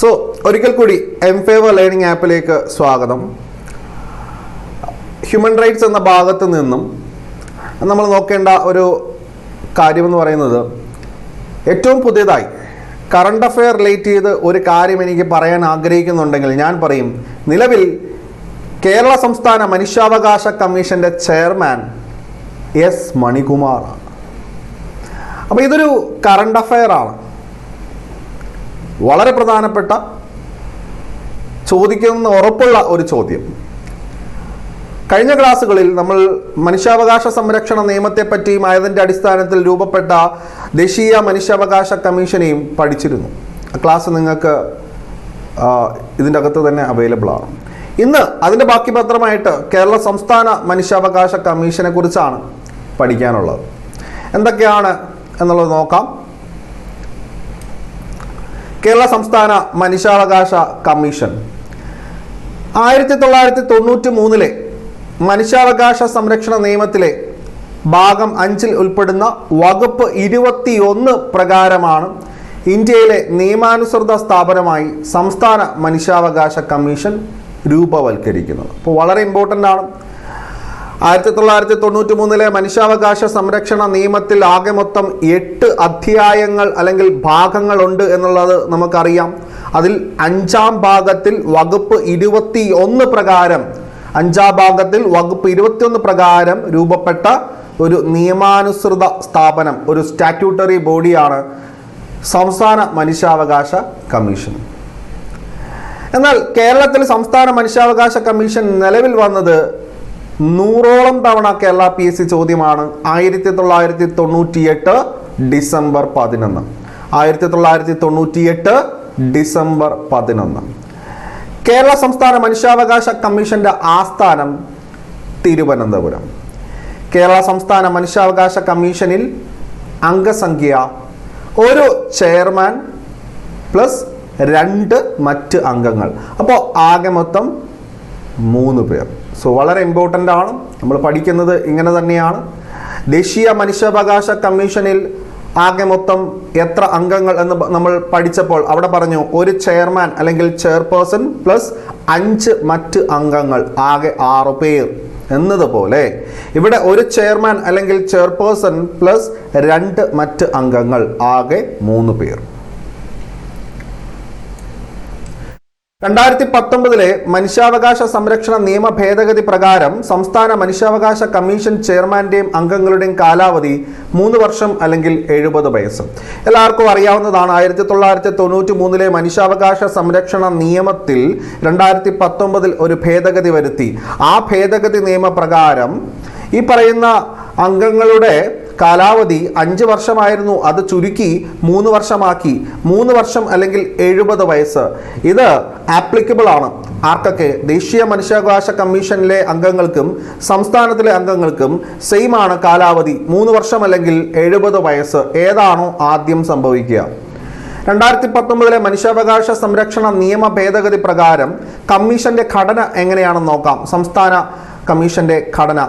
So ഒരിക്കൽ കൂടി എംഫേവർ learning ആപ്പിലേക്ക് സ്വാഗതം. ഹ്യൂമൻ റൈറ്റ്സ് എന്ന ഭാഗത്ത് നിന്നും നമ്മൾ നോക്കേണ്ട ഒരു കാര്യമെന്ന് പറയുന്നത്, ഏറ്റവും പുതിയതായി കറണ്ട് അഫെയർ റിലേറ്റ് ചെയ്ത് ഒരു കാര്യം എനിക്ക് പറയാൻ ആഗ്രഹിക്കുന്നുണ്ടെങ്കിൽ ഞാൻ പറയും, നിലവിൽ കേരള സംസ്ഥാന മനുഷ്യാവകാശ കമ്മീഷൻ്റെ ചെയർമാൻ എസ് മണികുമാറാണ്. അപ്പോൾ ഇതൊരു കറണ്ട് അഫെയർ ആണ്, വളരെ പ്രധാനപ്പെട്ട, ചോദിക്കുന്ന ഉറപ്പുള്ള ഒരു ചോദ്യം. കഴിഞ്ഞ ക്ലാസ്സുകളിൽ നമ്മൾ മനുഷ്യാവകാശ സംരക്ഷണ നിയമത്തെപ്പറ്റിയും അതിൻ്റെ അടിസ്ഥാനത്തിൽ രൂപപ്പെട്ട ദേശീയ മനുഷ്യാവകാശ കമ്മീഷനെയും പഠിച്ചിരുന്നു. ആ ക്ലാസ് നിങ്ങൾക്ക് ഇതിൻ്റെ അകത്ത് തന്നെ അവൈലബിൾ ആണ്. ഇന്ന് അതിൻ്റെ ബാക്കി പത്രമായിട്ട് കേരള സംസ്ഥാന മനുഷ്യാവകാശ കമ്മീഷനെ കുറിച്ചാണ് പഠിക്കാനുള്ളത്. എന്തൊക്കെയാണ് എന്നുള്ളത് നോക്കാം. കേരള സംസ്ഥാന മനുഷ്യാവകാശ കമ്മീഷൻ 1993 മനുഷ്യാവകാശ സംരക്ഷണ നിയമത്തിലെ ഭാഗം 5 ഉൾപ്പെടുന്ന വകുപ്പ് 21 പ്രകാരമാണ് ഇന്ത്യയിലെ നിയമാനുസൃത സ്ഥാപനമായി സംസ്ഥാന മനുഷ്യാവകാശ കമ്മീഷൻ രൂപവൽക്കരിക്കുന്നത്. അപ്പോൾ വളരെ ഇമ്പോർട്ടൻ്റ് ആണ്. 1993 മനുഷ്യാവകാശ സംരക്ഷണ നിയമത്തിൽ ആകെ മൊത്തം 8 അധ്യായങ്ങൾ അല്ലെങ്കിൽ ഭാഗങ്ങളുണ്ട് എന്നുള്ളത് നമുക്കറിയാം. അതിൽ 5-ാം ഭാഗത്തിൽ വകുപ്പ് 21 പ്രകാരം 5-ാം ഭാഗത്തിൽ വകുപ്പ് 21 പ്രകാരം രൂപപ്പെട്ട ഒരു നിയമാനുസൃത സ്ഥാപനം, ഒരു സ്റ്റാറ്റ്യൂട്ടറി ബോഡിയാണ് സംസ്ഥാന മനുഷ്യാവകാശ കമ്മീഷൻ. എന്നാൽ കേരളത്തിൽ സംസ്ഥാന മനുഷ്യാവകാശ കമ്മീഷൻ നിലവിൽ വന്നത് 100ഓളം തവണ കേരള PSC ചോദ്യമാണ്. 1998 ഡിസംബർ 11. 1998 ഡിസംബർ 11. കേരള സംസ്ഥാന മനുഷ്യാവകാശ കമ്മീഷന്റെ ആസ്ഥാനം തിരുവനന്തപുരം. കേരള സംസ്ഥാന മനുഷ്യാവകാശ കമ്മീഷനിൽ അംഗസംഖ്യ ഒരു ചെയർമാൻ പ്ലസ് 2 മറ്റ് അംഗങ്ങൾ, അപ്പോൾ ആകെ മൊത്തം 3 പേർ. സോ വളരെ ഇമ്പോർട്ടൻ്റ് ആണ്, നമ്മൾ പഠിക്കുന്നത് ഇങ്ങനെ തന്നെയാണ്. ദേശീയ മനുഷ്യാവകാശ കമ്മീഷനിൽ ആകെ മൊത്തം എത്ര അംഗങ്ങൾ എന്ന് നമ്മൾ പഠിച്ചപ്പോൾ അവിടെ പറഞ്ഞു, ഒരു ചെയർമാൻ അല്ലെങ്കിൽ ചെയർപേഴ്സൺ പ്ലസ് 5 മറ്റ് അംഗങ്ങൾ, ആകെ 6 പേർ എന്നതുപോലെ ഇവിടെ ഒരു ചെയർമാൻ അല്ലെങ്കിൽ ചെയർപേഴ്സൺ പ്ലസ് 2 മറ്റ് അംഗങ്ങൾ, ആകെ 3 പേർ. 2019 മനുഷ്യാവകാശ സംരക്ഷണ നിയമ ഭേദഗതി പ്രകാരം സംസ്ഥാന മനുഷ്യാവകാശ കമ്മീഷൻ ചെയർമാന്റെയും അംഗങ്ങളുടെയും കാലാവധി 3 വർഷം അല്ലെങ്കിൽ 70 വയസ്സ്. എല്ലാവർക്കും അറിയാവുന്നതാണ്. 1993 മനുഷ്യാവകാശ സംരക്ഷണ നിയമത്തിൽ 2019 ഒരു ഭേദഗതി വരുത്തി. ആ ഭേദഗതി നിയമപ്രകാരം ഈ പറയുന്ന അംഗങ്ങളുടെ കാലാവധി 5 വർഷമായിരുന്നു, അത് ചുരുക്കി 3 വർഷമാക്കി. 3 വർഷം അല്ലെങ്കിൽ 70 വയസ്സ്. ഇത് ആപ്ലിക്കബിൾ ആണ് ആർക്കൊക്കെ? ദേശീയ മനുഷ്യാവകാശ കമ്മീഷനിലെ അംഗങ്ങൾക്കും സംസ്ഥാനത്തിലെ അംഗങ്ങൾക്കും സെയിം ആണ് കാലാവധി, 3 വർഷം അല്ലെങ്കിൽ 70 വയസ്സ്. ഏതാണോ ആദ്യം സംഭവിക്കുക? 2019 മനുഷ്യാവകാശ സംരക്ഷണ നിയമ ഭേദഗതി പ്രകാരം കമ്മീഷന്റെ ഘടന എങ്ങനെയാണെന്ന് നോക്കാം. സംസ്ഥാന കമ്മീഷന്റെ ഘടന.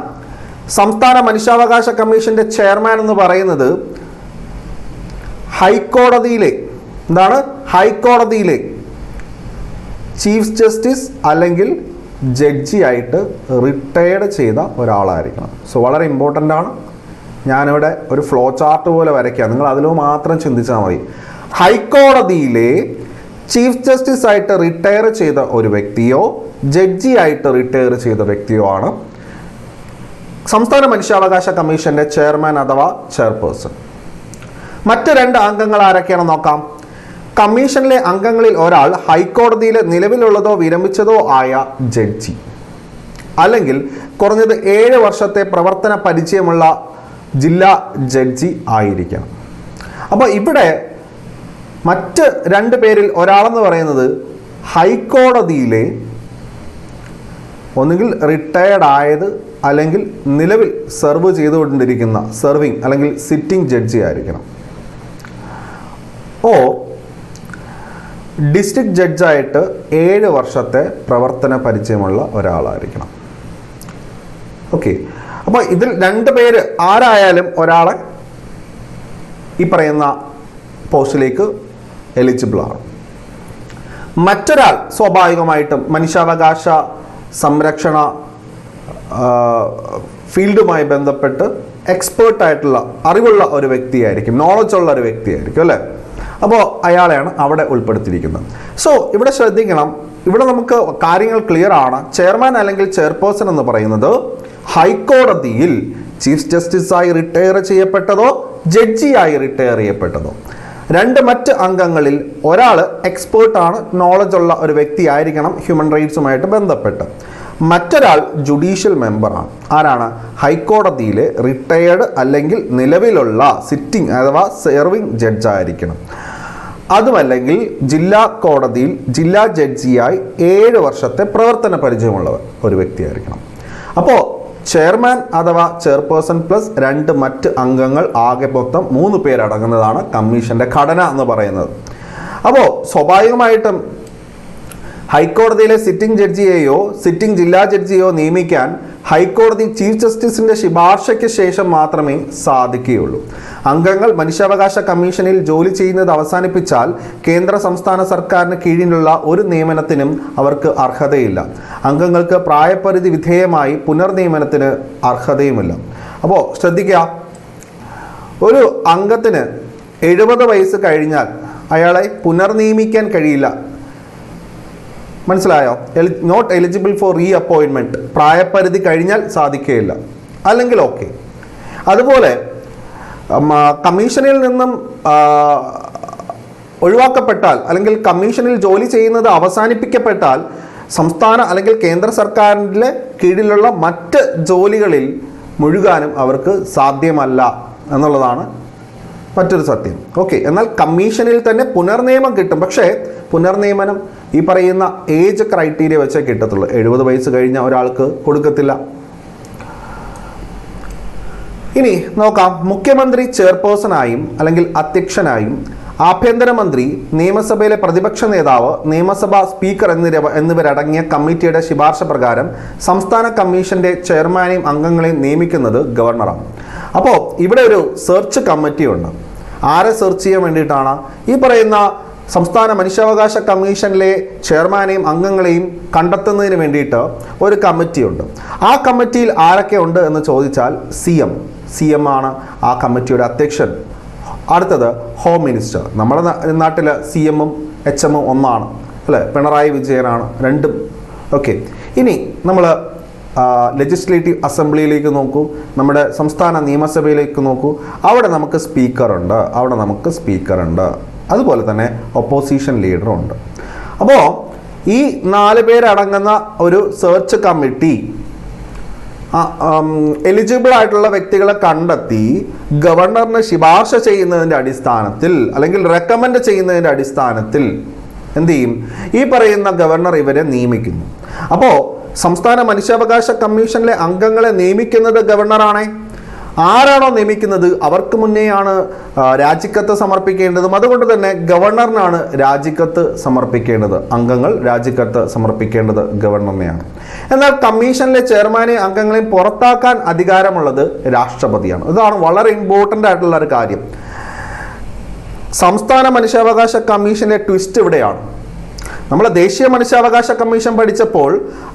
സംസ്ഥാന മനുഷ്യാവകാശ കമ്മീഷന്റെ ചെയർമാൻ എന്ന് പറയുന്നത് ഹൈക്കോടതിയിലെ ചീഫ് ജസ്റ്റിസ് അല്ലെങ്കിൽ ജഡ്ജി ആയിട്ട് റിട്ടയർഡ് ചെയ്ത ഒരാളായിരിക്കണം. സോ വളരെ ഇമ്പോർട്ടൻ്റ് ആണ്. ഞാനിവിടെ ഒരു ഫ്ലോ ചാർട്ട് പോലെ വരയ്ക്കാം, നിങ്ങൾ അതിലോ മാത്രം ചിന്തിച്ചാൽ മതി. ഹൈക്കോടതിയിലെ ചീഫ് ജസ്റ്റിസ് ആയിട്ട് റിട്ടയർ ചെയ്ത ഒരു വ്യക്തിയോ ജഡ്ജി ആയിട്ട് റിട്ടയർ ചെയ്ത വ്യക്തിയോ ആണ് സംസ്ഥാന മനുഷ്യാവകാശ കമ്മീഷന്റെ ചെയർമാൻ അഥവാ ചെയർപേഴ്സൺ. മറ്റ് 2 അംഗങ്ങൾ ആരൊക്കെയാണെന്ന് നോക്കാം. കമ്മീഷനിലെ അംഗങ്ങളിൽ ഒരാൾ ഹൈക്കോടതിയിൽ നിലവിലുള്ളതോ വിരമിച്ചതോ ആയ ജഡ്ജി, അല്ലെങ്കിൽ കുറഞ്ഞത് 7 വർഷത്തെ പ്രവർത്തന പരിചയമുള്ള ജില്ലാ ജഡ്ജി ആയിരിക്കണം. അപ്പോൾ ഇവിടെ മറ്റ് 2 പേരിൽ ഒരാളെന്ന് പറയുന്നത് ഹൈക്കോടതിയിലെ ഒന്നുകിൽ റിട്ടയർഡ് ആയത് അല്ലെങ്കിൽ നിലവിൽ സെർവ് ചെയ്തുകൊണ്ടിരിക്കുന്ന സെർവിങ് അല്ലെങ്കിൽ സിറ്റിംഗ് ജഡ്ജി ആയിരിക്കണം. ഓ ഡിസ്ട്രിക്ട് ജഡ്ജായിട്ട് 7 വർഷത്തെ പ്രവർത്തന പരിചയമുള്ള ഒരാളായിരിക്കണം. ഓക്കെ, അപ്പോൾ ഇതിൽ 2 പേര് ആരായാലും ഒരാളെ ഈ പറയുന്ന പോസ്റ്റിലേക്ക് എലിജിബിൾ ആണ്. മറ്റൊരാൾ സ്വാഭാവികമായിട്ടും മനുഷ്യാവകാശ സംരക്ഷണ ഫീൽഡുമായി ബന്ധപ്പെട്ട് എക്സ്പേർട്ടായിട്ടുള്ള അറിവുള്ള ഒരു വ്യക്തിയായിരിക്കും, നോളജുള്ള ഒരു വ്യക്തിയായിരിക്കും അല്ലേ. അപ്പോൾ അയാളെയാണ് അവിടെ ഉൾപ്പെടുത്തിയിരിക്കുന്നത്. സോ ഇവിടെ ശ്രദ്ധിക്കണം, ഇവിടെ നമുക്ക് കാര്യങ്ങൾ ക്ലിയർ ആണ്. ചെയർമാൻ അല്ലെങ്കിൽ ചെയർപേഴ്സൺ എന്ന് പറയുന്നത് ഹൈക്കോടതിയിൽ ചീഫ് ജസ്റ്റിസായി റിട്ടയർ ചെയ്യപ്പെട്ടതോ ജഡ്ജിയായി റിട്ടയർ ചെയ്യപ്പെട്ടതോ രണ്ട് മറ്റ് അംഗങ്ങളിൽ ഒരാൾ എക്സ്പേർട്ടാണ്, നോളജുള്ള ഒരു വ്യക്തിയായിരിക്കണം ഹ്യൂമൻ റൈറ്റ്സുമായിട്ട് ബന്ധപ്പെട്ട്. മറ്റൊരാൾ ജുഡീഷ്യൽ മെമ്പറാണ്. ആരാണ്? ഹൈക്കോടതിയിലെ റിട്ടയേർഡ് അല്ലെങ്കിൽ നിലവിലുള്ള സിറ്റിംഗ് അഥവാ സെർവിങ് ജഡ്ജായിരിക്കണം. അതുമല്ലെങ്കിൽ ജില്ലാ കോടതിയിൽ ജില്ലാ ജഡ്ജിയായി 7 വർഷത്തെ പ്രവർത്തന പരിചയമുള്ള ഒരു വ്യക്തിയായിരിക്കണം. അപ്പോൾ ചെയർമാൻ അഥവാ ചെയർപേഴ്സൺ പ്ലസ് 2 മറ്റ് അംഗങ്ങൾ, ആകെ മൊത്തം 3 പേരടങ്ങുന്നതാണ് കമ്മീഷന്റെ ഘടന എന്ന് പറയുന്നത്. അപ്പോൾ സ്വാഭാവികമായിട്ടും ഹൈക്കോടതിയിലെ സിറ്റിംഗ് ജഡ്ജിയെയോ സിറ്റിംഗ് ജില്ലാ ജഡ്ജിയെയോ നിയമിക്കാൻ ഹൈക്കോടതി ചീഫ് ജസ്റ്റിസിന്റെ ശുപാർശയ്ക്ക് ശേഷം മാത്രമേ സാധിക്കുകയുള്ളൂ. അംഗങ്ങൾ മനുഷ്യാവകാശ കമ്മീഷനിൽ ജോലി ചെയ്യുന്നത് അവസാനിപ്പിച്ചാൽ കേന്ദ്ര സംസ്ഥാന സർക്കാരിന് കീഴിലുള്ള ഒരു നിയമനത്തിനും അവർക്ക് അർഹതയില്ല. അംഗങ്ങൾക്ക് പ്രായപരിധി വിധേയമായി പുനർനിയമനത്തിന് അർഹതയുമില്ല. അപ്പോൾ ശ്രദ്ധിക്കുക, ഒരു അംഗത്തിന് 70 വയസ്സ് കഴിഞ്ഞാൽ അയാളെ പുനർനിയമിക്കാൻ കഴിയില്ല. മനസ്സിലായോ? Not eligible for reappointment, പ്രായപരിധി കഴിഞ്ഞാൽ സാധിക്കുകയില്ല. അല്ലെങ്കിൽ ഓക്കെ. അതുപോലെ കമ്മീഷനിൽ നിന്നും ഒഴിവാക്കപ്പെട്ടാൽ അല്ലെങ്കിൽ കമ്മീഷനിൽ ജോലി ചെയ്യുന്നത് അവസാനിപ്പിക്കപ്പെട്ടാൽ സംസ്ഥാന അല്ലെങ്കിൽ കേന്ദ്ര സർക്കാരിൻ്റെ കീഴിലുള്ള മറ്റ് ജോലികളിൽ മുഴുകാനും അവർക്ക് സാധ്യമല്ല എന്നുള്ളതാണ് മറ്റൊരു സത്യം. ഓക്കെ. എന്നാൽ കമ്മീഷനിൽ തന്നെ പുനർനിയമം കിട്ടും. പക്ഷേ പുനർനിയമനം ഈ പറയുന്ന ഏജ് ക്രൈറ്റീരിയ വെച്ചേ കിട്ടത്തുള്ളൂ. 70 വയസ്സ് കഴിഞ്ഞ ഒരാൾക്ക് കൊടുക്കത്തില്ല. ഇനി നോക്കാം, മുഖ്യമന്ത്രി ചെയർപേഴ്സണായും അല്ലെങ്കിൽ അധ്യക്ഷനായും ആഭ്യന്തരമന്ത്രി, നിയമസഭയിലെ പ്രതിപക്ഷ നേതാവ്, നിയമസഭാ സ്പീക്കർ എന്നിവരടങ്ങിയ കമ്മിറ്റിയുടെ ശുപാർശ പ്രകാരം സംസ്ഥാന കമ്മീഷന്റെ ചെയർമാനെയും അംഗങ്ങളെയും നിയമിക്കുന്നത് ഗവർണറാണ്. അപ്പോൾ ഇവിടെ ഒരു സെർച്ച് കമ്മിറ്റിയുണ്ട്. ആരെ സെർച്ച് ചെയ്യാൻ വേണ്ടിയിട്ടാണ്? ഈ പറയുന്ന സംസ്ഥാന മനുഷ്യാവകാശ കമ്മീഷനിലെ ചെയർമാനെയും അംഗങ്ങളെയും കണ്ടെത്തുന്നതിന് വേണ്ടിയിട്ട് ഒരു കമ്മിറ്റിയുണ്ട്. ആ കമ്മിറ്റിയിൽ ആരൊക്കെ ഉണ്ട് എന്ന് ചോദിച്ചാൽ സി എം ആണ് ആ കമ്മിറ്റിയുടെ അധ്യക്ഷൻ. അടുത്തത് ഹോം മിനിസ്റ്റർ. നമ്മുടെ നാട്ടിൽ CM ഉം HM ഉം ഒന്നാണ് അല്ലേ, പിണറായി വിജയനാണ് രണ്ടും. ഓക്കെ. ഇനി നമ്മൾ ലെജിസ്ലേറ്റീവ് അസംബ്ലിയിലേക്ക് നോക്കൂ, നമ്മുടെ സംസ്ഥാന നിയമസഭയിലേക്ക് നോക്കൂ. അവിടെ നമുക്ക് സ്പീക്കറുണ്ട്, അതുപോലെ തന്നെ ഒപ്പോസിഷൻ ലീഡറുണ്ട്. അപ്പോൾ ഈ 4 പേരടങ്ങുന്ന ഒരു സെർച്ച് കമ്മിറ്റി എലിജിബിൾ ആയിട്ടുള്ള വ്യക്തികളെ കണ്ടെത്തി ഗവർണറിന് ശുപാർശ ചെയ്യുന്നതിൻ്റെ അടിസ്ഥാനത്തിൽ അല്ലെങ്കിൽ റെക്കമെൻഡ് ചെയ്യുന്നതിൻ്റെ അടിസ്ഥാനത്തിൽ എന്ത് ചെയ്യും? ഈ പറയുന്ന ഗവർണർ ഇവരെ നിയമിക്കുന്നു. അപ്പോൾ സംസ്ഥാന മനുഷ്യാവകാശ കമ്മീഷനിലെ അംഗങ്ങളെ നിയമിക്കുന്നത് ഗവർണറാണേ. ആരാണോ നിയമിക്കുന്നത് അവർക്ക് മുന്നേയാണ് രാജിക്കത്ത് സമർപ്പിക്കേണ്ടതും. അതുകൊണ്ട് തന്നെ ഗവർണറിനാണ് രാജിക്കത്ത് സമർപ്പിക്കേണ്ടത്. അംഗങ്ങൾ രാജിക്കത്ത് സമർപ്പിക്കേണ്ടത് ഗവർണറിനെയാണ്. എന്നാൽ കമ്മീഷനിലെ ചെയർമാനെയും അംഗങ്ങളെയും പുറത്താക്കാൻ അധികാരമുള്ളത് രാഷ്ട്രപതിയാണ്. ഇതാണ് വളരെ ഇമ്പോർട്ടൻ്റ് ആയിട്ടുള്ള ഒരു കാര്യം. സംസ്ഥാന മനുഷ്യാവകാശ കമ്മീഷന്റെ ട്വിസ്റ്റ് ഇവിടെയാണ്. നമ്മൾ ദേശീയ മനുഷ്യാവകാശ കമ്മീഷൻ പഠിച്ചപ്പോൾ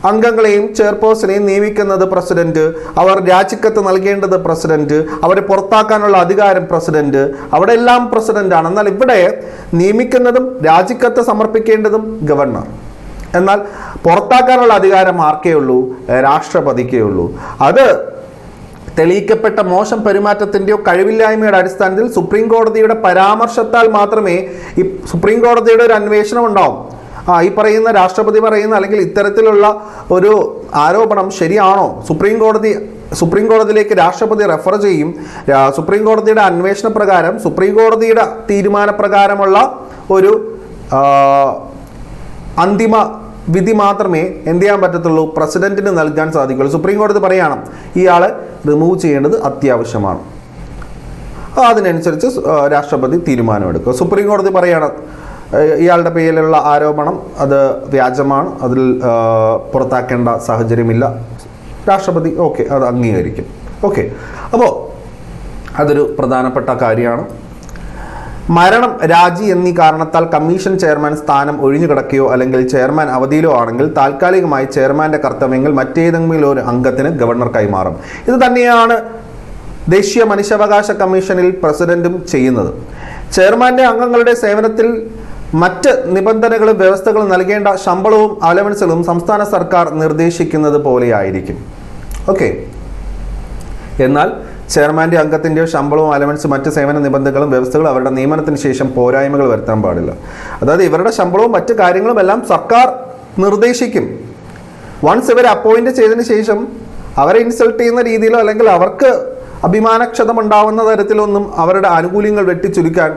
അംഗങ്ങളെയും ചെയർപേഴ്സണെയും നിയമിക്കുന്നത് പ്രസിഡന്റ്, അവർ രാജിക്കത്ത് നൽകേണ്ടത് പ്രസിഡന്റ്, അവരെ പുറത്താക്കാനുള്ള അധികാരം പ്രസിഡന്റ്, അവിടെ എല്ലാം പ്രസിഡന്റാണ്. എന്നാൽ ഇവിടെ നിയമിക്കുന്നതും രാജിക്കത്ത് സമർപ്പിക്കേണ്ടതും ഗവർണർ. എന്നാൽ പുറത്താക്കാനുള്ള അധികാരം ആർക്കേ ഉള്ളൂ? രാഷ്ട്രപതിക്കേ ഉള്ളൂ. അത് തെളിയിക്കപ്പെട്ട മോശം പെരുമാറ്റത്തിൻ്റെയോ കഴിവില്ലായ്മയുടെ അടിസ്ഥാനത്തിൽ സുപ്രീം കോടതിയുടെ പരാമർശത്താൽ മാത്രമേ ഈ സുപ്രീം കോടതിയുടെ ഒരു അന്വേഷണം ഉണ്ടാവും. ഈ പറയുന്ന രാഷ്ട്രപതി പറയുന്ന അല്ലെങ്കിൽ ഇത്തരത്തിലുള്ള ഒരു ആരോപണം ശരിയാണോ? സുപ്രീം കോടതിയിലേക്ക് രാഷ്ട്രപതി റെഫർ ചെയ്യും. സുപ്രീം കോടതിയുടെ അന്വേഷണ പ്രകാരം സുപ്രീം കോടതിയുടെ തീരുമാനപ്രകാരമുള്ള ഒരു അന്തിമ വിധി മാത്രമേ എന്ത് ചെയ്യാൻ പറ്റത്തുള്ളൂ? പ്രസിഡന്റിന് നൽകാൻ സാധിക്കുള്ളൂ. സുപ്രീം കോടതി പറയണം ഇയാളെ റിമൂവ് ചെയ്യേണ്ടത് അത്യാവശ്യമാണ്. അതിനനുസരിച്ച് രാഷ്ട്രപതി തീരുമാനമെടുക്കുക. സുപ്രീം കോടതി പറയണം ഇയാളുടെ പേരിലുള്ള ആരോപണം അത് വ്യാജമാണ്, അതിൽ പുറത്താക്കേണ്ട സാഹചര്യമില്ല. രാഷ്ട്രപതി ഓക്കെ, അത് അംഗീകരിക്കും. ഓക്കെ. അപ്പോൾ അതൊരു പ്രധാനപ്പെട്ട കാര്യമാണ്. മരണം, രാജി എന്നീ കാരണത്താൽ കമ്മീഷൻ ചെയർമാൻ സ്ഥാനം ഒഴിഞ്ഞുകിടക്കുകയോ അല്ലെങ്കിൽ ചെയർമാൻ അവധിയിലോ ആണെങ്കിൽ താൽക്കാലികമായി ചെയർമാന്റെ കർത്തവ്യങ്ങൾ മറ്റേതെങ്കിലും ഒരു അംഗത്തിന് ഗവർണർ കൈമാറും. ഇത് തന്നെയാണ് ദേശീയ മനുഷ്യാവകാശ കമ്മീഷനിൽ പ്രസിഡന്റും ചെയ്യുന്നത്. ചെയർമാന്റെ അംഗങ്ങളുടെ സേവനത്തിൽ മറ്റ് നിബന്ധനകളും വ്യവസ്ഥകളും നൽകേണ്ട ശമ്പളവും അലവൻസുകളും സംസ്ഥാന സർക്കാർ നിർദ്ദേശിക്കുന്നത് പോലെയായിരിക്കും. ഓക്കെ. എന്നാൽ ചെയർമാന്റെ അംഗത്തിൻ്റെയോ ശമ്പളവും അലവൻസും മറ്റ് സേവന നിബന്ധനകളും വ്യവസ്ഥകളും അവരുടെ നിയമനത്തിന് ശേഷം പോരായ്മകൾ വരുത്താൻ പാടില്ല. അതായത് ഇവരുടെ ശമ്പളവും മറ്റ് കാര്യങ്ങളും എല്ലാം സർക്കാർ നിർദ്ദേശിക്കും. വൺസ് ഇവരെ അപ്പോയിന്റ് ചെയ്തതിന് ശേഷം അവരെ ഇൻസൾട്ട് ചെയ്യുന്ന രീതിയിലോ അല്ലെങ്കിൽ അവർക്ക് അഭിമാനക്ഷതമുണ്ടാവുന്ന തരത്തിലൊന്നും അവരുടെ ആനുകൂല്യങ്ങൾ വെട്ടിച്ചുരുക്കാൻ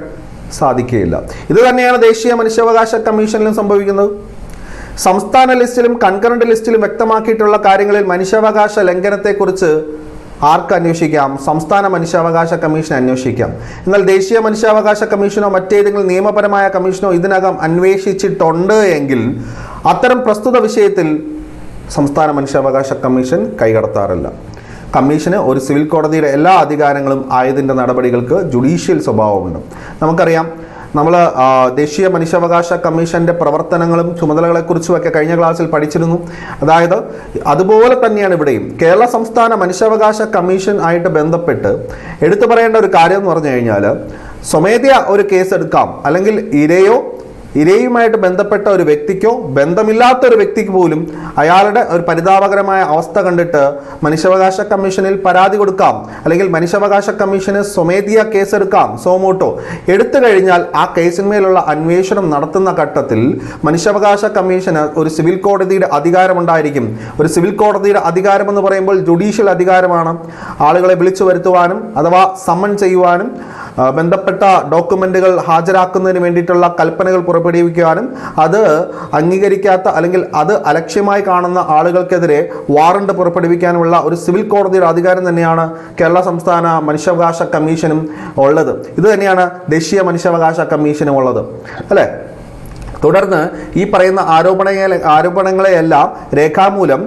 സാധിക്കുകയില്ല. ഇത് തന്നെയാണ് ദേശീയ മനുഷ്യാവകാശ കമ്മീഷനിലും സംഭവിക്കുന്നത്. സംസ്ഥാന ലിസ്റ്റിലും കൺകറന്റ് ലിസ്റ്റിലും വ്യക്തമാക്കിയിട്ടുള്ള കാര്യങ്ങളിൽ മനുഷ്യാവകാശ ലംഘനത്തെക്കുറിച്ച് ആർക്ക് അന്വേഷിക്കാം? സംസ്ഥാന മനുഷ്യാവകാശ കമ്മീഷൻ അന്വേഷിക്കാം. എന്നാൽ ദേശീയ മനുഷ്യാവകാശ കമ്മീഷനോ മറ്റേതെങ്കിലും നിയമപരമായ കമ്മീഷനോ ഇതിനകം അന്വേഷിച്ചിട്ടുണ്ട് എങ്കിൽ അത്തരം പ്രസ്തുത വിഷയത്തിൽ സംസ്ഥാന മനുഷ്യാവകാശ കമ്മീഷൻ കൈകടത്താറില്ല. കമ്മീഷന് ഒരു സിവിൽ കോടതിയുടെ എല്ലാ അധികാരങ്ങളും ആയതിൻ്റെ നടപടികൾക്ക് ജുഡീഷ്യൽ സ്വഭാവമുണ്ട്. നമുക്കറിയാം, നമ്മൾ ദേശീയ മനുഷ്യാവകാശ കമ്മീഷന്റെ പ്രവർത്തനങ്ങളും ചുമതലകളെക്കുറിച്ചുമൊക്കെ കഴിഞ്ഞ ക്ലാസ്സിൽ പഠിച്ചിരുന്നു. അതായത് അതുപോലെ തന്നെയാണ് ഇവിടെയും കേരള സംസ്ഥാന മനുഷ്യാവകാശ കമ്മീഷൻ ആയിട്ട് ബന്ധപ്പെട്ട് എടുത്തു പറയേണ്ട ഒരു കാര്യം എന്ന് പറഞ്ഞു കഴിഞ്ഞാൽ, സ്വമേധയാ ഒരു കേസ് എടുക്കാം, അല്ലെങ്കിൽ ഇരയുമായിട്ട് ബന്ധപ്പെട്ട ഒരു വ്യക്തിക്കോ ബന്ധമില്ലാത്ത ഒരു വ്യക്തിക്ക് പോലും അയാളുടെ ഒരു പരിതാപകരമായ അവസ്ഥ കണ്ടിട്ട് മനുഷ്യാവകാശ കമ്മീഷനിൽ പരാതി കൊടുക്കാം, അല്ലെങ്കിൽ മനുഷ്യാവകാശ കമ്മീഷന് സ്വമേധയാ കേസെടുക്കാം. സോമോട്ടോ എടുത്തു കഴിഞ്ഞാൽ ആ കേസിന്മേലുള്ള അന്വേഷണം നടത്തുന്ന ഘട്ടത്തിൽ മനുഷ്യാവകാശ കമ്മീഷന് ഒരു സിവിൽ കോടതിയുടെ അധികാരമുണ്ടായിരിക്കും. ഒരു സിവിൽ കോടതിയുടെ അധികാരം എന്ന് പറയുമ്പോൾ ജുഡീഷ്യൽ അധികാരമാണ്. ആളുകളെ വിളിച്ചു വരുത്തുവാനും അഥവാ സമ്മൺ ചെയ്യുവാനും ബന്ധപ്പെട്ട ഡോക്യുമെന്റുകൾ ഹാജരാക്കുന്നതിന് വേണ്ടിയിട്ടുള്ള കൽപ്പനകൾ പുറപ്പെടുവിക്കുവാനും അത് അംഗീകരിക്കാത്ത അല്ലെങ്കിൽ അത് അലക്ഷ്യമായി കാണുന്ന ആളുകൾക്കെതിരെ വാറണ്ട് പുറപ്പെടുവിക്കാനുമുള്ള ഒരു സിവിൽ കോടതിയുടെ അധികാരം തന്നെയാണ് കേരള സംസ്ഥാന മനുഷ്യാവകാശ കമ്മീഷനും ഉള്ളത്. ഇത് തന്നെയാണ് ദേശീയ മനുഷ്യാവകാശ കമ്മീഷനും ഉള്ളത്, അല്ലേ? തുടർന്ന് ഈ പറയുന്ന ആരോപണങ്ങളെയെല്ലാം രേഖാമൂലം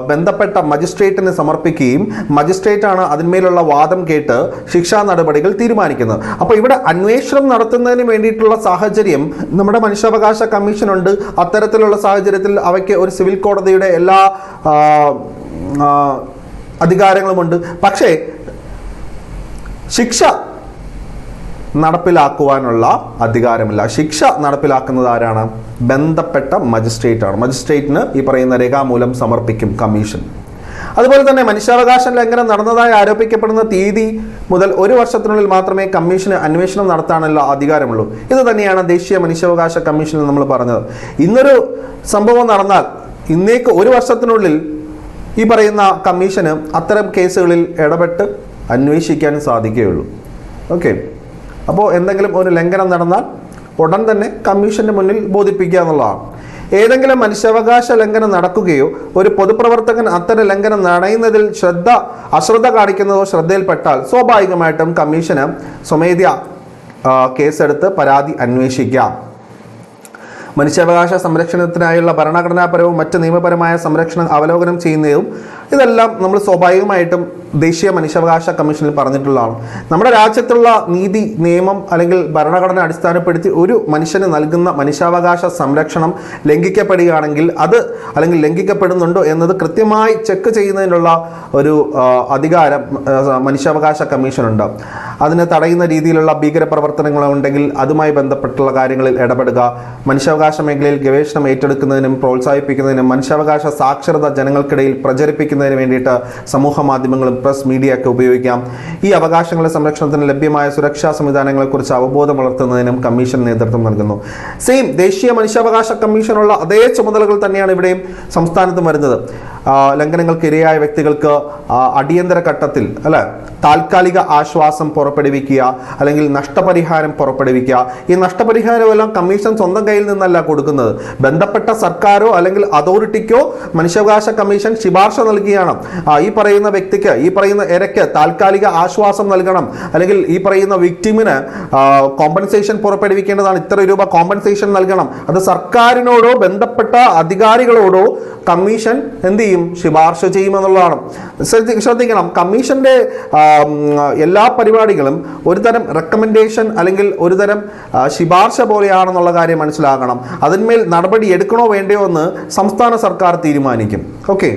ബന്ധപ്പെട്ട മജിസ്ട്രേറ്റിന് സമർപ്പിക്കുകയും മജിസ്ട്രേറ്റാണ് അതിന്മേലുള്ള വാദം കേട്ട് ശിക്ഷാ നടപടികൾ തീരുമാനിക്കുന്നത്. അപ്പോൾ ഇവിടെ അന്വേഷണം നടത്തുന്നതിന് വേണ്ടിയിട്ടുള്ള സാഹചര്യം നമ്മുടെ മനുഷ്യാവകാശ കമ്മീഷനുണ്ട്. അത്തരത്തിലുള്ള സാഹചര്യത്തിൽ അവയ്ക്ക് ഒരു സിവിൽ കോടതിയുടെ എല്ലാ അധികാരങ്ങളുമുണ്ട്. പക്ഷേ ശിക്ഷ നടപ്പിലാക്കുവാനുള്ള അധികാരമില്ല. ശിക്ഷ നടപ്പിലാക്കുന്നത് ആരാണ്? ബന്ധപ്പെട്ട മജിസ്ട്രേറ്റ് ആണ്. മജിസ്ട്രേറ്റിന് ഈ പറയുന്ന രേഖാമൂലം സമർപ്പിക്കും കമ്മീഷൻ. അതുപോലെ തന്നെ മനുഷ്യാവകാശ ലംഘനം നടന്നതായി ആരോപിക്കപ്പെടുന്ന തീയതി മുതൽ 1 വർഷത്തിനുള്ളിൽ മാത്രമേ കമ്മീഷന് അന്വേഷണം നടത്താനുള്ള അധികാരമുള്ളൂ. ഇത് തന്നെയാണ് ദേശീയ മനുഷ്യാവകാശ കമ്മീഷനിൽ നമ്മൾ പറഞ്ഞത്. ഇന്നൊരു സംഭവം നടന്നാൽ ഇന്നേക്ക് 1 വർഷത്തിനുള്ളിൽ ഈ പറയുന്ന കമ്മീഷന് അത്തരം കേസുകളിൽ ഇടപെട്ട് അന്വേഷിക്കാൻ സാധിക്കുകയുള്ളൂ. ഓക്കെ. അപ്പോൾ എന്തെങ്കിലും ഒരു ലംഘനം നടന്നാൽ ഉടൻ തന്നെ കമ്മീഷന്റെ മുന്നിൽ ബോധിപ്പിക്കുക എന്നുള്ളതാണ്. ഏതെങ്കിലും മനുഷ്യാവകാശ ലംഘനം നടക്കുകയോ ഒരു പൊതുപ്രവർത്തകൻ അത്തരം ലംഘനം നടയുന്നതിൽ അശ്രദ്ധ കാണിക്കുന്നതോ ശ്രദ്ധയിൽപ്പെട്ടാൽ സ്വാഭാവികമായിട്ടും കമ്മീഷന് സ്വമേധയാ കേസെടുത്ത് പരാതി അന്വേഷിക്കാം. മനുഷ്യാവകാശ സംരക്ഷണത്തിനായുള്ള ഭരണഘടനാപരവും മറ്റ് നിയമപരമായ സംരക്ഷണം അവലോകനം ചെയ്യുന്നതും ഇതെല്ലാം നമ്മൾ സ്വാഭാവികമായിട്ടും ദേശീയ മനുഷ്യാവകാശ കമ്മീഷനിൽ പറഞ്ഞിട്ടുള്ളതാണ്. നമ്മുടെ രാജ്യത്തുള്ള നീതി, നിയമം അല്ലെങ്കിൽ ഭരണഘടന അടിസ്ഥാനപ്പെടുത്തി ഒരു മനുഷ്യന് നൽകുന്ന മനുഷ്യാവകാശ സംരക്ഷണം ലംഘിക്കപ്പെടുകയാണെങ്കിൽ അത് അല്ലെങ്കിൽ ലംഘിക്കപ്പെടുന്നുണ്ടോ എന്നത് കൃത്യമായി ചെക്ക് ചെയ്യുന്നതിനുള്ള ഒരു അധികാരം മനുഷ്യാവകാശ കമ്മീഷനുണ്ട്. അതിനെ തടയുന്ന രീതിയിലുള്ള ഭീകര പ്രവർത്തനങ്ങൾ ഉണ്ടെങ്കിൽ അതുമായി ബന്ധപ്പെട്ടുള്ള കാര്യങ്ങളിൽ ഇടപെടുക, മനുഷ്യാവകാശ മേഖലയിൽ ഗവേഷണം ഏറ്റെടുക്കുന്നതിനും പ്രോത്സാഹിപ്പിക്കുന്നതിനും മനുഷ്യാവകാശ സാക്ഷരത ജനങ്ങൾക്കിടയിൽ പ്രചരിപ്പിക്കുന്നതിന് വേണ്ടിയിട്ട് സമൂഹ മാധ്യമങ്ങളും പ്രസ് മീഡിയ ഒക്കെ ഉപയോഗിക്കാം. ഈ അവകാശങ്ങളുടെ സംരക്ഷണത്തിന് ലഭ്യമായ സുരക്ഷാ സംവിധാനങ്ങളെക്കുറിച്ച് അവബോധം വളർത്തുന്നതിനും കമ്മീഷൻ നേതൃത്വം നൽകുന്നു. സെയിം ദേശീയ മനുഷ്യാവകാശ കമ്മീഷനുള്ള അതേ ചുമതലകൾ തന്നെയാണ് ഇവിടെയും സംസ്ഥാനത്തും വരുന്നത്. ലംഘനങ്ങൾക്ക് ഇരയായ വ്യക്തികൾക്ക് അടിയന്തര ഘട്ടത്തിൽ താൽക്കാലിക ആശ്വാസം പുറപ്പെടുവിക്കുക, അല്ലെങ്കിൽ നഷ്ടപരിഹാരം പുറപ്പെടുവിക്കുക. ഈ നഷ്ടപരിഹാരമെല്ലാം കമ്മീഷൻ സ്വന്തം കയ്യിൽ നിന്നല്ല കൊടുക്കുന്നത്. ബന്ധപ്പെട്ട സർക്കാരോ അല്ലെങ്കിൽ അതോറിറ്റിക്കോ മനുഷ്യാവകാശ കമ്മീഷൻ ശുപാർശ നൽകി ചെയ്യണം, ഈ പറയുന്ന വ്യക്തിക്ക്, ഈ പറയുന്ന ഇരയ്ക്ക് താൽക്കാലിക ആശ്വാസം നൽകണം, അല്ലെങ്കിൽ ഈ പറയുന്ന വിക്ടിമിന് കോമ്പൻസേഷൻ പുറപ്പെടുവിക്കേണ്ടതാണ്, ഇത്ര രൂപ കോമ്പൻസേഷൻ നൽകണം, അത് സർക്കാരിനോടോ ബന്ധപ്പെട്ട അധികാരികളോടോ കമ്മീഷൻ എന്ത് ചെയ്യും, ശുപാർശ ചെയ്യുമെന്നുള്ളതാണ്. ശ്രദ്ധിക്കണം, കമ്മീഷന്റെ എല്ലാ പരിപാടികളും ഒരുതരം റെക്കമെൻഡേഷൻ അല്ലെങ്കിൽ ഒരുതരം ശുപാർശ പോലെയാണെന്നുള്ള കാര്യം മനസ്സിലാക്കണം. അതിന്മേൽ നടപടി എടുക്കണോ വേണ്ടയോ എന്ന് സംസ്ഥാന സർക്കാർ തീരുമാനിക്കും. ഓക്കെ,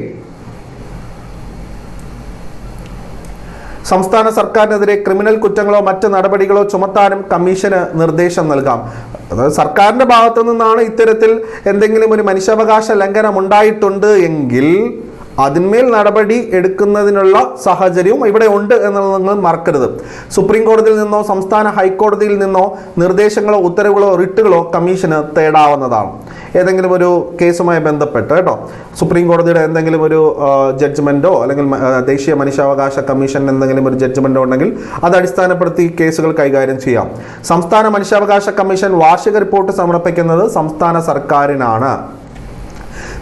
സംസ്ഥാന സർക്കാരിനെതിരെ ക്രിമിനൽ കുറ്റങ്ങളോ മറ്റ് നടപടികളോ ചുമത്താനും കമ്മീഷന് നിർദ്ദേശം നൽകാം. അതായത് സർക്കാരിന്റെ ഭാഗത്തു നിന്നാണ് ഇത്തരത്തിൽ എന്തെങ്കിലും ഒരു മനുഷ്യാവകാശ ലംഘനം ഉണ്ടായിട്ടുണ്ട് എങ്കിൽ അതിന്മേൽ നടപടി എടുക്കുന്നതിനുള്ള സാഹചര്യവും ഇവിടെ ഉണ്ട് എന്നുള്ളത് നിങ്ങൾ മറക്കരുത്. സുപ്രീം കോടതിയിൽ നിന്നോ സംസ്ഥാന ഹൈക്കോടതിയിൽ നിന്നോ നിർദ്ദേശങ്ങളോ ഉത്തരവുകളോ റിട്ടുകളോ കമ്മീഷന് തേടാവുന്നതാണ്. ഏതെങ്കിലും ഒരു കേസുമായി ബന്ധപ്പെട്ട് കേട്ടോ, സുപ്രീം കോടതിയുടെ എന്തെങ്കിലും ഒരു ജഡ്ജ്മെന്റോ അല്ലെങ്കിൽ ദേശീയ മനുഷ്യാവകാശ കമ്മീഷൻ എന്തെങ്കിലും ഒരു ജഡ്ജ്മെന്റോ ഉണ്ടെങ്കിൽ അത് അടിസ്ഥാനപ്പെടുത്തി കേസുകൾ കൈകാര്യം ചെയ്യാം. സംസ്ഥാന മനുഷ്യാവകാശ കമ്മീഷൻ വാർഷിക റിപ്പോർട്ട് സമർപ്പിക്കുന്നത് സംസ്ഥാന സർക്കാരിനാണ്.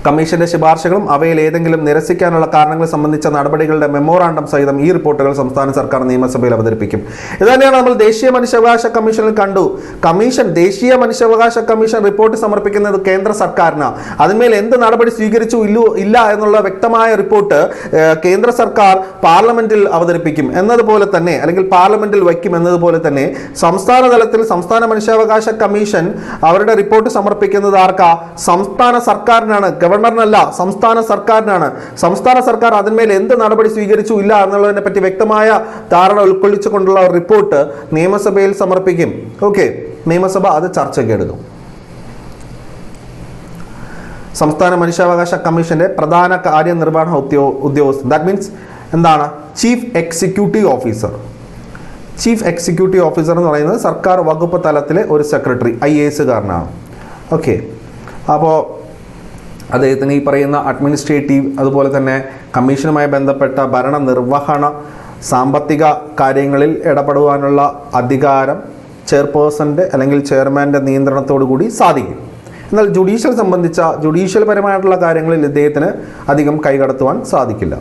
കമ്മീഷന്റെ ശുപാർശകളും അവയിൽ ഏതെങ്കിലും നിരസിക്കാനുള്ള കാരണങ്ങൾ സംബന്ധിച്ച നടപടികളുടെ മെമ്മോറാണ്ടം സഹിതം ഈ റിപ്പോർട്ടുകൾ സംസ്ഥാന സർക്കാർ നിയമസഭയിൽ അവതരിപ്പിക്കും. ഇത് തന്നെയാണ് നമ്മൾ ദേശീയ മനുഷ്യാവകാശ കമ്മീഷനിൽ കണ്ടു. ദേശീയ മനുഷ്യാവകാശ കമ്മീഷൻ റിപ്പോർട്ട് സമർപ്പിക്കുന്നത് കേന്ദ്ര സർക്കാരിനാണ്. അതിന്മേൽ എന്ത് നടപടി സ്വീകരിച്ചു ഇല്ല എന്നുള്ള വ്യക്തമായ റിപ്പോർട്ട് കേന്ദ്ര സർക്കാർ പാർലമെന്റിൽ അവതരിപ്പിക്കും എന്നതുപോലെ തന്നെ, അല്ലെങ്കിൽ പാർലമെന്റിൽ വയ്ക്കും എന്നതുപോലെ തന്നെ സംസ്ഥാന തലത്തിൽ സംസ്ഥാന മനുഷ്യാവകാശ കമ്മീഷൻ അവരുടെ റിപ്പോർട്ട് സമർപ്പിക്കുന്നത് ആർക്കാ? സംസ്ഥാന സർക്കാരിനാണ്, ഗവർണറിനല്ല, സംസ്ഥാന സർക്കാരിനാണ്. സംസ്ഥാന സർക്കാർ അതിന്മേൽ എന്ത് നടപടി സ്വീകരിച്ചു ഇല്ല എന്നുള്ളതിനെ പറ്റി വ്യക്തമായ ധാരണ ഉൾക്കൊള്ളിച്ചുകൊണ്ടുള്ള റിപ്പോർട്ട് നിയമസഭയിൽ സമർപ്പിക്കും. ഓക്കെ, നിയമസഭ അത് ചർച്ചയ്ക്ക് എടുക്കും. സംസ്ഥാന മനുഷ്യാവകാശ കമ്മീഷന്റെ പ്രധാന കാര്യനിർവഹണ ഉദ്യോഗസ്ഥൻ, ദാറ്റ് മീൻസ് എന്താണ്? Chief executive officer. Chief executive officer എന്ന് പറയുന്നത് സർക്കാർ വകുപ്പ് തലത്തിലെ ഒരു സെക്രട്ടറി, IAS കാരനാണ്. ഓക്കെ, അപ്പോൾ അദ്ദേഹത്തിന് ഈ പറയുന്ന അഡ്മിനിസ്ട്രേറ്റീവ് അതുപോലെ തന്നെ കമ്മീഷനുമായി ബന്ധപ്പെട്ട ഭരണനിർവഹണ സാമ്പത്തിക കാര്യങ്ങളിൽ ഇടപെടുവാനുള്ള അധികാരം ചെയർപേഴ്സന്റെ അല്ലെങ്കിൽ ചെയർമാൻ്റെ നിയന്ത്രണത്തോടു കൂടി സാധിക്കും. എന്നാൽ ജുഡീഷ്യൽ പരമായിട്ടുള്ള കാര്യങ്ങളിൽ ഇദ്ദേഹത്തിന് അധികം കൈകടത്തുവാൻ സാധിക്കില്ല.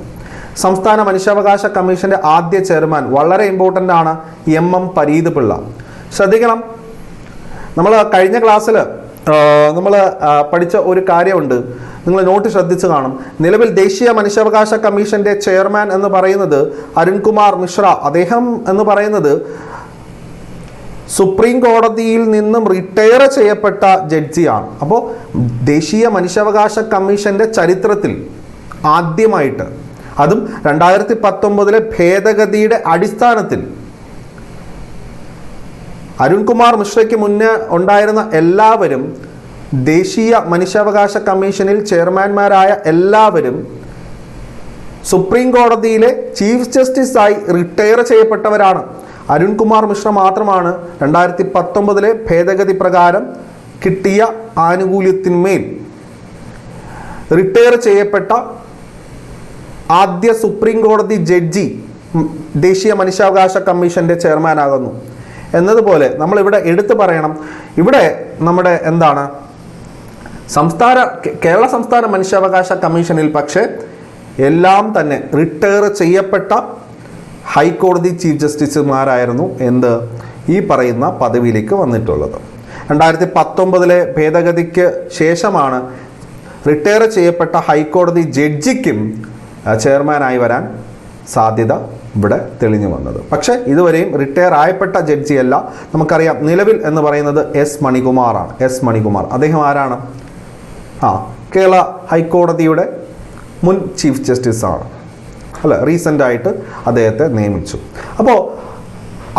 സംസ്ഥാന മനുഷ്യാവകാശ കമ്മീഷന്റെ ആദ്യ ചെയർമാൻ വളരെ ഇമ്പോർട്ടൻ്റ് ആണ്, MM പരീത് പിള്ള. ശ്രദ്ധിക്കണം, നമ്മൾ കഴിഞ്ഞ ക്ലാസ്സിൽ നമ്മൾ പഠിച്ച ഒരു കാര്യമുണ്ട്, നിങ്ങൾ നോട്ട് ശ്രദ്ധിച്ചു കാണും. നിലവിൽ ദേശീയ മനുഷ്യാവകാശ കമ്മീഷന്റെ ചെയർമാൻ എന്ന് പറയുന്നത് അരുൺകുമാർ മിശ്ര. അദ്ദേഹം എന്ന് പറയുന്നത് സുപ്രീം കോടതിയിൽ നിന്നും റിട്ടയർ ചെയ്യപ്പെട്ട ജഡ്ജിയാണ്. അപ്പോൾ ദേശീയ മനുഷ്യാവകാശ കമ്മീഷന്റെ ചരിത്രത്തിൽ ആദ്യമായിട്ട്, അതും 2019 ഭേദഗതിയുടെ അടിസ്ഥാനത്തിൽ, അരുൺകുമാർ മിശ്രയ്ക്ക് മുന്നേ ഉണ്ടായിരുന്ന എല്ലാവരും ദേശീയ മനുഷ്യാവകാശ കമ്മീഷനിൽ ചെയർമാൻമാരായ എല്ലാവരും സുപ്രീം കോടതിയിലെ ചീഫ് ജസ്റ്റിസായി റിട്ടയർ ചെയ്യപ്പെട്ടവരാണ്. അരുൺകുമാർ മിശ്ര മാത്രമാണ് 2019 ഭേദഗതി പ്രകാരം കിട്ടിയ ആനുകൂല്യത്തിന്മേൽ റിട്ടയർ ചെയ്യപ്പെട്ട ആദ്യ സുപ്രീം കോടതി ജഡ്ജി ദേശീയ മനുഷ്യാവകാശ കമ്മീഷന്റെ ചെയർമാനാകുന്നു. എന്നതുപോലെ നമ്മളിവിടെ എടുത്തു പറയണം, ഇവിടെ നമ്മുടെ എന്താണ് കേരള സംസ്ഥാന മനുഷ്യാവകാശ കമ്മീഷനിൽ പക്ഷേ എല്ലാം തന്നെ റിട്ടയർ ചെയ്യപ്പെട്ട ഹൈക്കോടതി ചീഫ് ജസ്റ്റിസുമാരായിരുന്നു ഈ പറയുന്ന പദവിയിലേക്ക് വന്നിട്ടുള്ളത്. 2019 ഭേദഗതിക്ക് ശേഷമാണ് റിട്ടയർ ചെയ്യപ്പെട്ട ഹൈക്കോടതി ജഡ്ജിക്കും ചെയർമാനായി വരാൻ സാധ്യത ഇവിടെ തെളിഞ്ഞു വന്നത്. പക്ഷേ ഇതുവരെയും റിട്ടയർ ആയപ്പെട്ട ജഡ്ജിയല്ല. നമുക്കറിയാം, നിലവിൽ എന്ന് പറയുന്നത് S മണികുമാറാണ്. S മണികുമാർ അദ്ദേഹം ആരാണ്? കേരള ഹൈക്കോടതിയുടെ മുൻ ചീഫ് ജസ്റ്റിസ് ആണ്, അല്ല, റീസെൻ്റ് ആയിട്ട് അദ്ദേഹത്തെ നിയമിച്ചു. അപ്പോൾ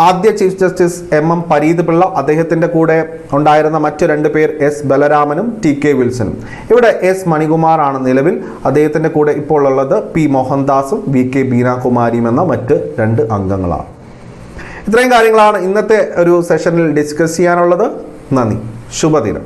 ആദ്യ chief justice MM Pareeth Pillai, അദ്ദേഹത്തിൻ്റെ കൂടെ ഉണ്ടായിരുന്ന മറ്റു 2 പേർ S ബലരാമനും TK വിൽസനും. ഇവിടെ S മണികുമാറാണ് നിലവിൽ. അദ്ദേഹത്തിൻ്റെ കൂടെ ഇപ്പോൾ ഉള്ളത് P മോഹൻദാസും VK ബീനാകുമാരിയും എന്ന മറ്റ് 2 അംഗങ്ങളാണ്. ഇത്രയും കാര്യങ്ങളാണ് ഇന്നത്തെ ഒരു സെഷനിൽ ഡിസ്കസ് ചെയ്യാനുള്ളത്. നന്ദി, ശുഭദിനം.